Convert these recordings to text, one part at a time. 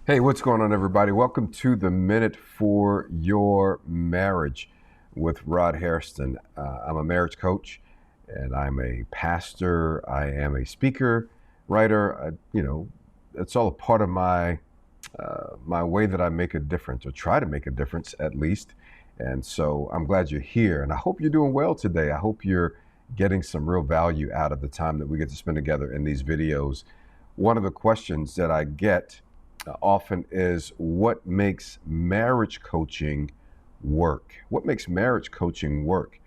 Hey, what's going on, everybody? Welcome to the Minute for Your Marriage with Rod Hairston. I'm a marriage coach and I'm a pastor. I am a speaker, writer. It's all a part of my way that I make a difference, or try to make a difference at least. And so I'm glad you're here, and I hope you're doing well today. I hope you're getting some real value out of the time that we get to spend together in these videos. One of the questions that I get often is, what makes marriage coaching work? What makes marriage coaching work?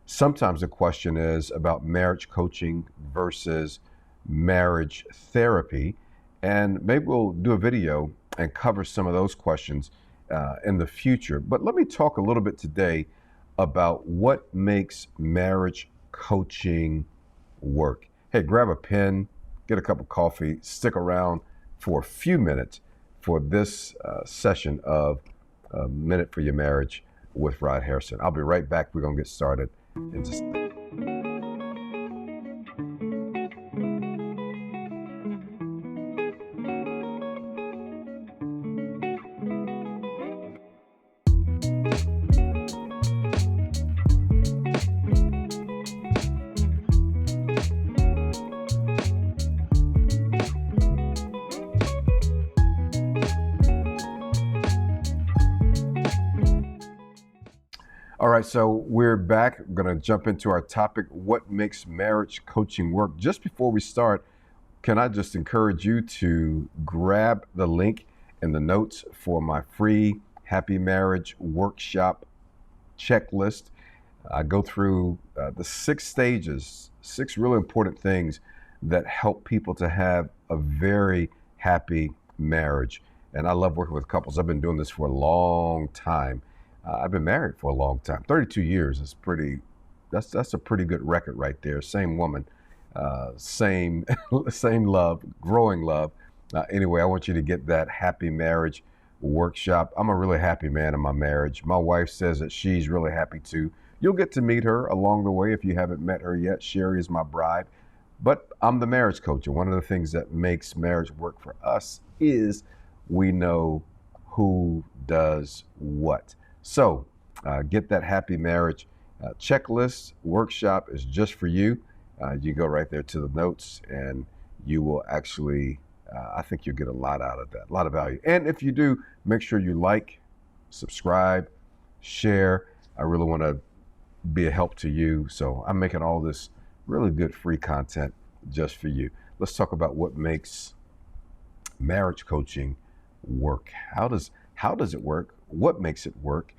Sometimes the question is about marriage coaching versus marriage therapy. And maybe we'll do a video and cover some of those questions in the future. But let me talk a little bit today about what makes marriage coaching work. Hey, grab a pen, get a cup of coffee, stick around for a few minutes for this session of Minute for Your Marriage with Rod Harrison. I'll be right back. We're going to get started in just. All right, so we're back. We're going to jump into our topic, what makes marriage coaching work. Just before we start, can I just encourage you to grab the link in the notes for my free Happy Marriage Workshop checklist. I go through the 6 stages, 6 really important things that help people to have a very happy marriage. And I love working with couples. I've been doing this for a long time. I've been married for a long time. 32 years is pretty. That's a pretty good record right there. Same woman, same same love, growing love. Anyway, I want you to get that happy marriage workshop. I'm a really happy man in my marriage. My wife says that she's really happy too. You'll get to meet her along the way if you haven't met her yet. Sherry is my bride. But I'm the marriage coach, and one of the things that makes marriage work for us is we know who does what. So get that happy marriage checklist workshop is just for you. You go right there to the notes, and you will actually, I think you'll get a lot out of that, a lot of value. And if you do, make sure you like, subscribe, share. I really want to be a help to you. So I'm making all this really good free content just for you. Let's talk about what makes marriage coaching work. How does it work? What makes it work?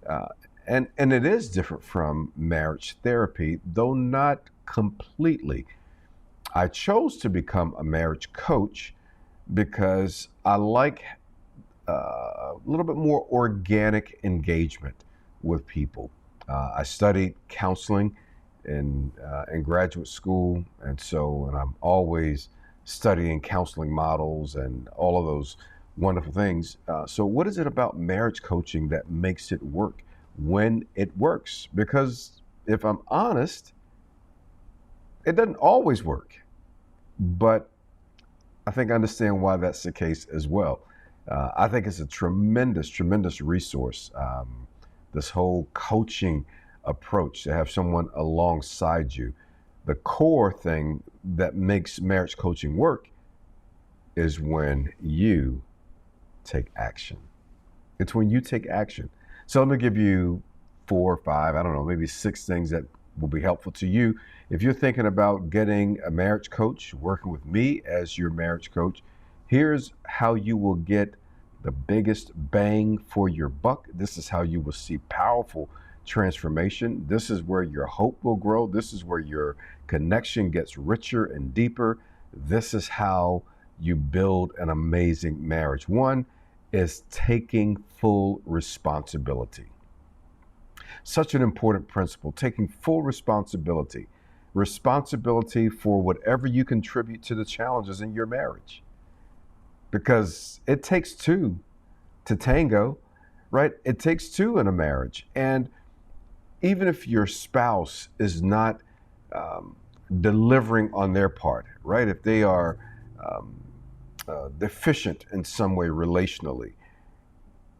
Uh, and it is different from marriage therapy, though not completely. I chose to become a marriage coach because I like a little bit more organic engagement with people. I studied counseling in graduate school, and I'm always studying counseling models and all of those wonderful things. So, what is it about marriage coaching that makes it work when it works? Because if I'm honest, it doesn't always work, but I think I understand why that's the case as well. I think it's a tremendous, tremendous resource. This whole coaching approach to have someone alongside you. The core thing that makes marriage coaching work is when you take action. It's when you take action. So let me give you 4 or 5, I don't know, maybe 6 things that will be helpful to you. If you're thinking about getting a marriage coach, working with me as your marriage coach, here's how you will get the biggest bang for your buck. This is how you will see powerful transformation. This is where your hope will grow. This is where your connection gets richer and deeper. This is how you build an amazing marriage. One is taking full responsibility. Such an important principle, taking full responsibility. Responsibility for whatever you contribute to the challenges in your marriage. Because it takes two to tango, right? It takes two in a marriage. And even if your spouse is not delivering on their part, right? If they are um, deficient in some way relationally,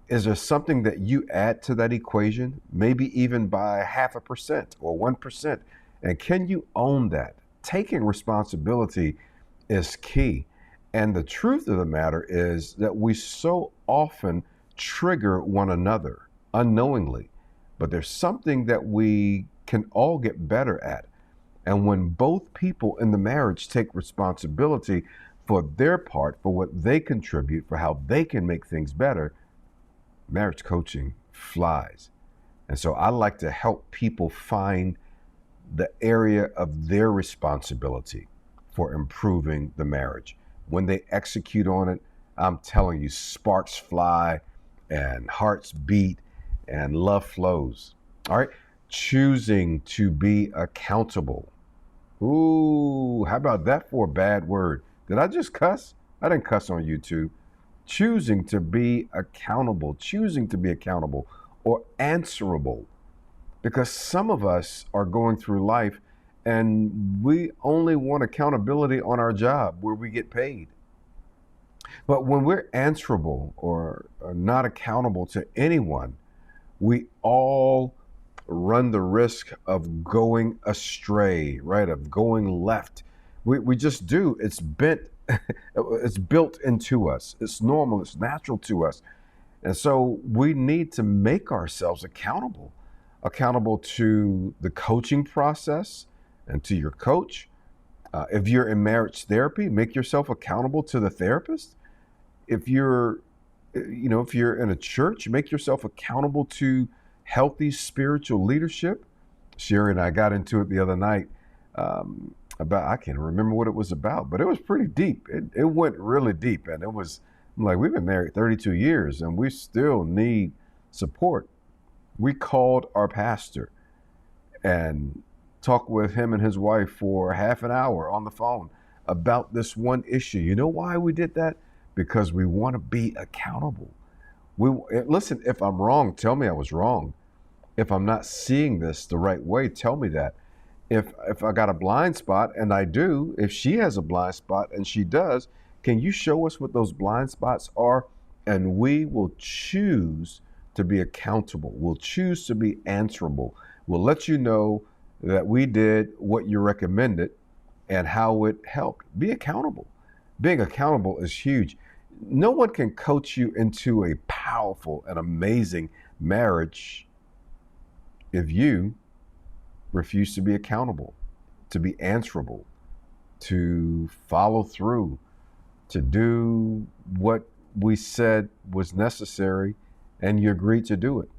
is there something that you add to that equation, maybe even by 0.5% or 1%? And can you own that? Taking responsibility is key. And the truth of the matter is that we so often trigger one another unknowingly. But there's something that we can all get better at. And when both people in the marriage take responsibility for their part, for what they contribute, for how they can make things better, marriage coaching flies. And so I like to help people find the area of their responsibility for improving the marriage. When they execute on it, I'm telling you, sparks fly and hearts beat and love flows. All right. Choosing to be accountable. Ooh, how about that for a bad word? Did I just cuss? I didn't cuss on YouTube. Choosing to be accountable or answerable. Because some of us are going through life and we only want accountability on our job where we get paid. But when we're answerable or not accountable to anyone, we all run the risk of going astray, right? Of going left. We just do. It's bent, it's built into us. It's normal, it's natural to us. And so we need to make ourselves accountable to the coaching process and to your coach. If you're in marriage therapy, make yourself accountable to the therapist. If you're, if you're in a church, make yourself accountable to healthy spiritual leadership. Sherry and I got into it the other night about, I can't remember what it was about, but it was pretty deep. It went really deep. And it was like, we've been married 32 years and we still need support. We called our pastor and talked with him and his wife for half an hour on the phone about this one issue. You know why we did that? Because we want to be accountable. Listen, if I'm wrong, tell me I was wrong. If I'm not seeing this the right way, tell me that. If I got a blind spot, and I do, if she has a blind spot and she does, can you show us what those blind spots are? And we will choose to be accountable. We'll choose to be answerable. We'll let you know that we did what you recommended and how it helped. Be accountable. Being accountable is huge. No one can coach you into a powerful and amazing marriage if you refuse to be accountable, to be answerable, to follow through, to do what we said was necessary and you agreed to do it.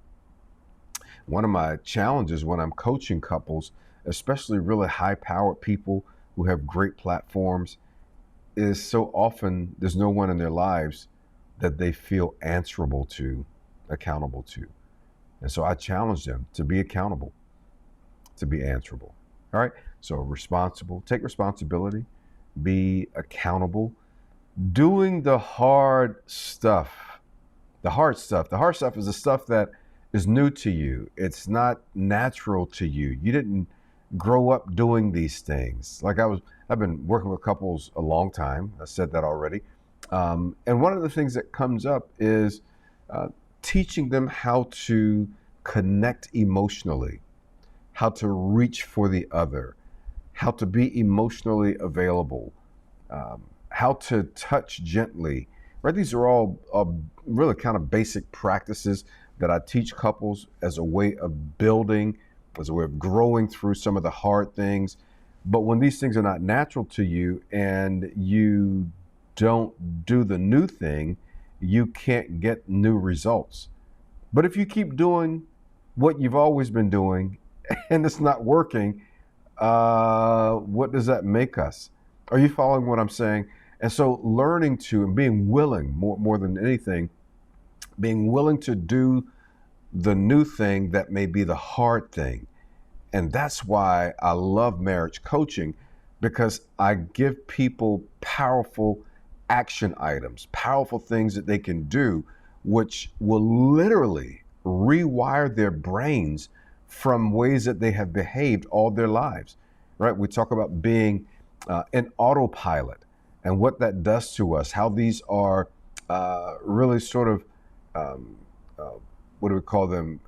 One of my challenges when I'm coaching couples, especially really high-powered people who have great platforms, is so often there's no one in their lives that they feel answerable to, accountable to. And so I challenge them to be accountable, to be answerable. All right? So responsible, take responsibility, be accountable, doing the hard stuff. The hard stuff. The hard stuff is the stuff that is new to you. It's not natural to you. You didn't grow up doing these things. Like I've been working with couples a long time. I said that already. And one of the things that comes up is teaching them how to connect emotionally, how to reach for the other, how to be emotionally available, how to touch gently, right? These are all really kind of basic practices that I teach couples as a way of building, as a way of growing through some of the hard things. But when these things are not natural to you and you don't do the new thing, you can't get new results. But if you keep doing what you've always been doing and it's not working, what does that make us? Are you following what I'm saying? And so learning to and being willing, more than anything, being willing to do the new thing that may be the hard thing. And that's why I love marriage coaching, because I give people powerful action items, powerful things that they can do, which will literally rewire their brains from ways that they have behaved all their lives, right? We talk about being in autopilot. and what that does to us, how these are really sort of, um, uh, what do we call them?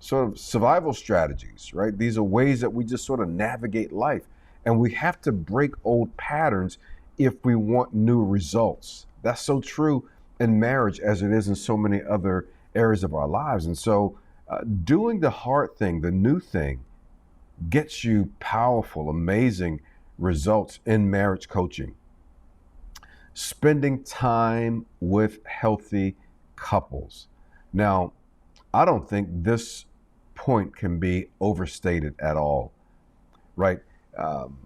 Sort of survival strategies, right? These are ways that we just sort of navigate life. And we have to break old patterns if we want new results. That's so true in marriage as it is in so many other areas of our lives. And so, doing the hard thing, the new thing, gets you powerful, amazing results in marriage coaching. Spending time with healthy couples. Now, I don't think this point can be overstated at all, right? Um,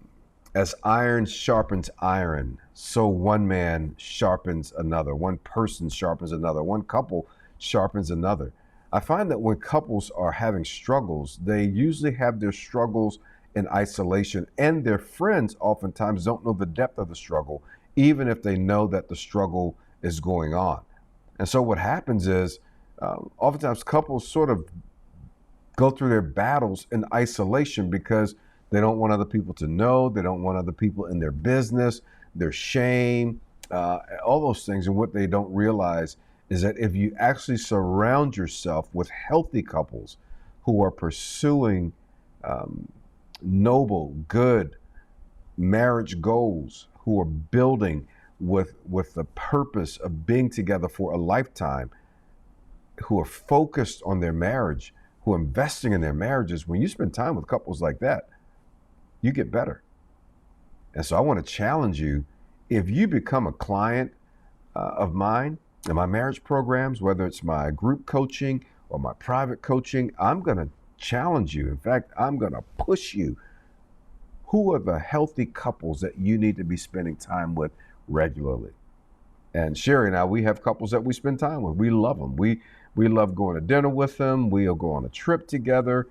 as iron sharpens iron, so one man sharpens another, one person sharpens another, one couple sharpens another. I find that when couples are having struggles, they usually have their struggles in isolation, and their friends oftentimes don't know the depth of the struggle, even if they know that the struggle is going on. And so what happens is, oftentimes couples sort of go through their battles in isolation because they don't want other people to know. They don't want other people in their business, their shame, all those things. And what they don't realize is that if you actually surround yourself with healthy couples who are pursuing um, noble, good marriage goals, who are building with the purpose of being together for a lifetime, who are focused on their marriage, who are investing in their marriages, when you spend time with couples like that, you get better. And so I want to challenge you, if you become a client of mine in my marriage programs, whether it's my group coaching or my private coaching, I'm going to challenge you. In fact, I'm going to push you. Who are the healthy couples that you need to be spending time with regularly? And Sherry and I, we have couples that we spend time with. We love them. We love going to dinner with them. We'll go on a trip together.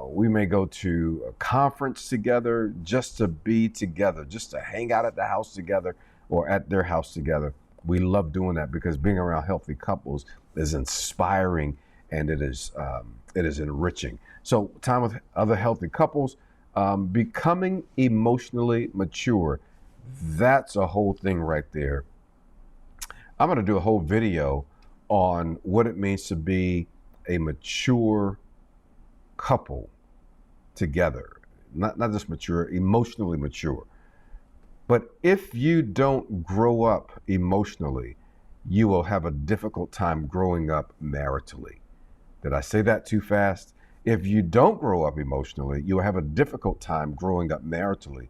We may go to a conference together just to be together, just to hang out at the house together or at their house together. We love doing that because being around healthy couples is inspiring, and it is enriching. So time with other healthy couples, becoming emotionally mature. That's a whole thing right there. I'm going to do a whole video on what it means to be a mature couple together. Not just mature, emotionally mature. But if you don't grow up emotionally, you will have a difficult time growing up maritally. Did I say that too fast? If you don't grow up emotionally, you'll have a difficult time growing up maritally.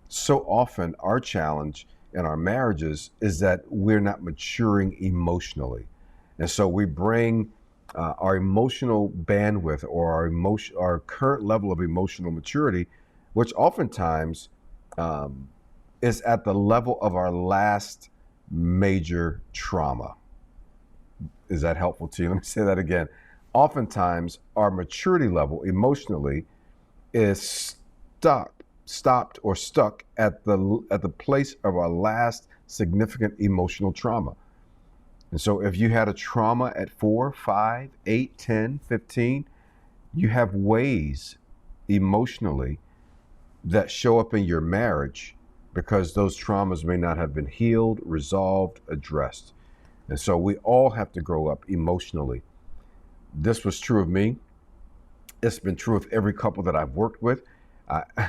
So often, our challenge in our marriages is that we're not maturing emotionally. And so we bring our emotional bandwidth or our current level of emotional maturity, which oftentimes um, is at the level of our last major trauma. Is that helpful to you? Let me say that again. Oftentimes, our maturity level emotionally is stopped or stuck at the place of our last significant emotional trauma. And so if you had a trauma at 4, 5, 8, 10, 15, you have ways emotionally that show up in your marriage because those traumas may not have been healed, resolved, addressed. And so we all have to grow up emotionally. This was true of me. It's been true of every couple that I've worked with.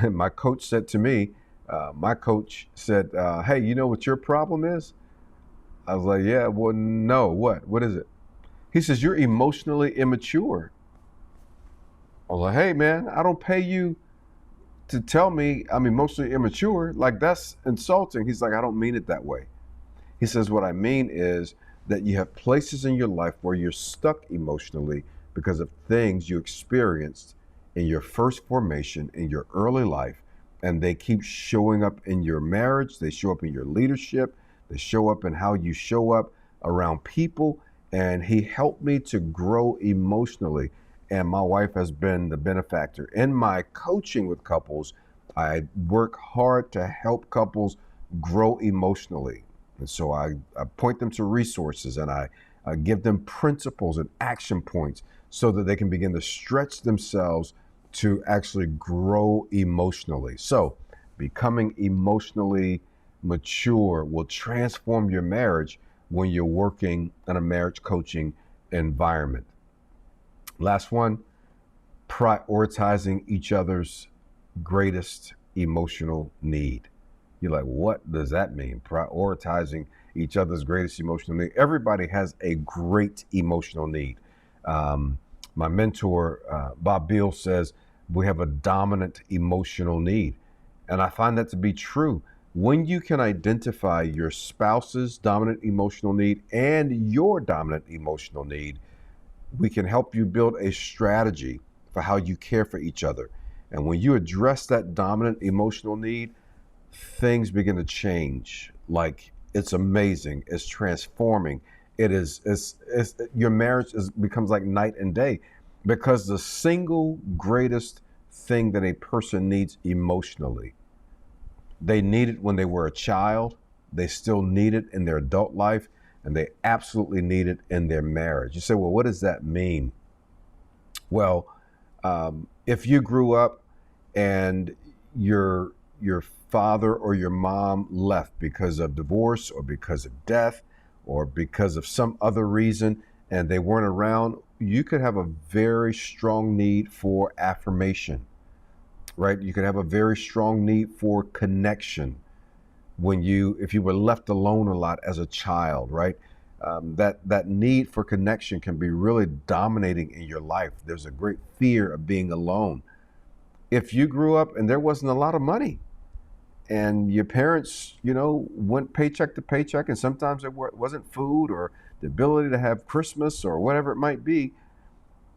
My coach said to me, hey, you know what your problem is? I was like, yeah, well, no, what? What is it? He says, you're emotionally immature. I was like, hey, man, I don't pay you to tell me I'm emotionally immature. Like, that's insulting. He's like, I don't mean it that way. He says, what I mean is that you have places in your life where you're stuck emotionally because of things you experienced in your first formation, in your early life, and they keep showing up in your marriage, they show up in your leadership, they show up in how you show up around people. And he helped me to grow emotionally. And my wife has been the benefactor. In my coaching with couples, I work hard to help couples grow emotionally. And so I point them to resources, and I give them principles and action points so that they can begin to stretch themselves to actually grow emotionally. So becoming emotionally mature, will transform your marriage when you're working in a marriage coaching environment. Last one, prioritizing each other's greatest emotional need. You're like, what does that mean? Prioritizing each other's greatest emotional need. Everybody has a great emotional need. Um, my mentor, Bob Beal, says we have a dominant emotional need. And I find that to be true. When you can identify your spouse's dominant emotional need and your dominant emotional need, we can help you build a strategy for how you care for each other. And when you address that dominant emotional need, things begin to change. Like, it's amazing. It's transforming. Your marriage becomes like night and day, because the single greatest thing that a person needs emotionally, they need it when they were a child, they still need it in their adult life, and they absolutely need it in their marriage. You say, well, what does that mean? Well, if you grew up and your father or your mom left because of divorce or because of death or because of some other reason, and they weren't around, you could have a very strong need for affirmation, right? You could have a very strong need for connection if you were left alone a lot as a child, right? That need for connection can be really dominating in your life. There's a great fear of being alone. If you grew up and there wasn't a lot of money, and your parents, went paycheck to paycheck, and sometimes there wasn't food or the ability to have Christmas or whatever it might be,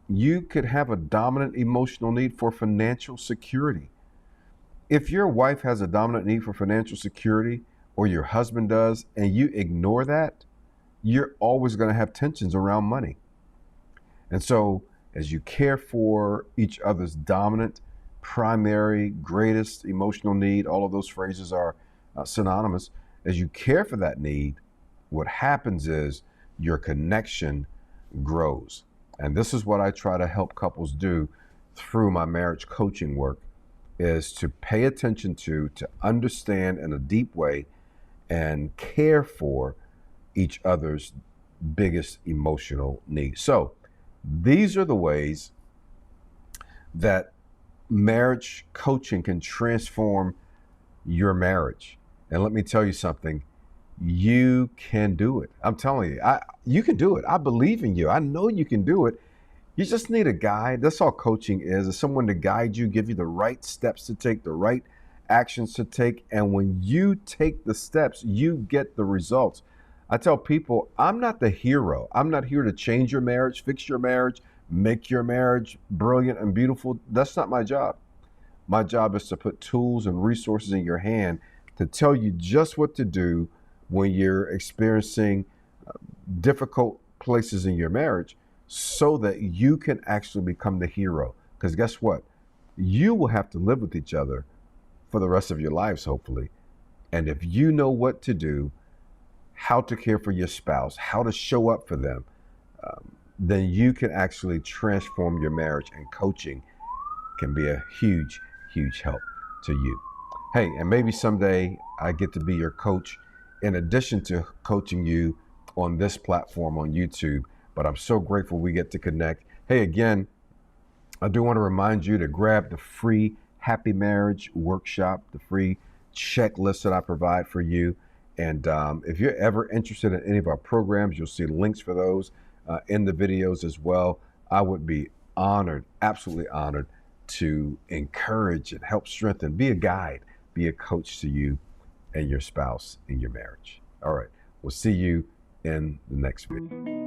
you could have a dominant emotional need for financial security. If your wife has a dominant need for financial security, or your husband does, and you ignore that, you're always going to have tensions around money. And so, as you care for each other's dominant, primary, greatest emotional need, all of those phrases are synonymous. As you care for that need, what happens is your connection grows. And this is what I try to help couples do through my marriage coaching work, is to pay attention to understand in a deep way and care for each other's biggest emotional needs. So these are the ways that marriage coaching can transform your marriage. And let me tell you something, you can do it. I'm telling you, you can do it. I believe in you. I know you can do it. You just need a guide. That's all coaching is someone to guide you, give you the right steps to take, the right actions to take. And when you take the steps, you get the results. I tell people, I'm not the hero. I'm not here to change your marriage, fix your marriage, make your marriage brilliant and beautiful. That's not my job. My job is to put tools and resources in your hand to tell you just what to do when you're experiencing difficult places in your marriage, so that you can actually become the hero. Because guess what? You will have to live with each other for the rest of your lives, hopefully. And if you know what to do, how to care for your spouse, how to show up for them, then you can actually transform your marriage, and coaching can be a huge, huge help to you. Hey, and maybe someday I get to be your coach in addition to coaching you on this platform on YouTube. But I'm so grateful we get to connect. Hey, again, I do want to remind you to grab the free Happy Marriage Workshop, the free checklist that I provide for you. And if you're ever interested in any of our programs, you'll see links for those in the videos as well. I would be honored, absolutely honored, to encourage and help strengthen, be a guide, be a coach to you and your spouse in your marriage. All right, we'll see you in the next video.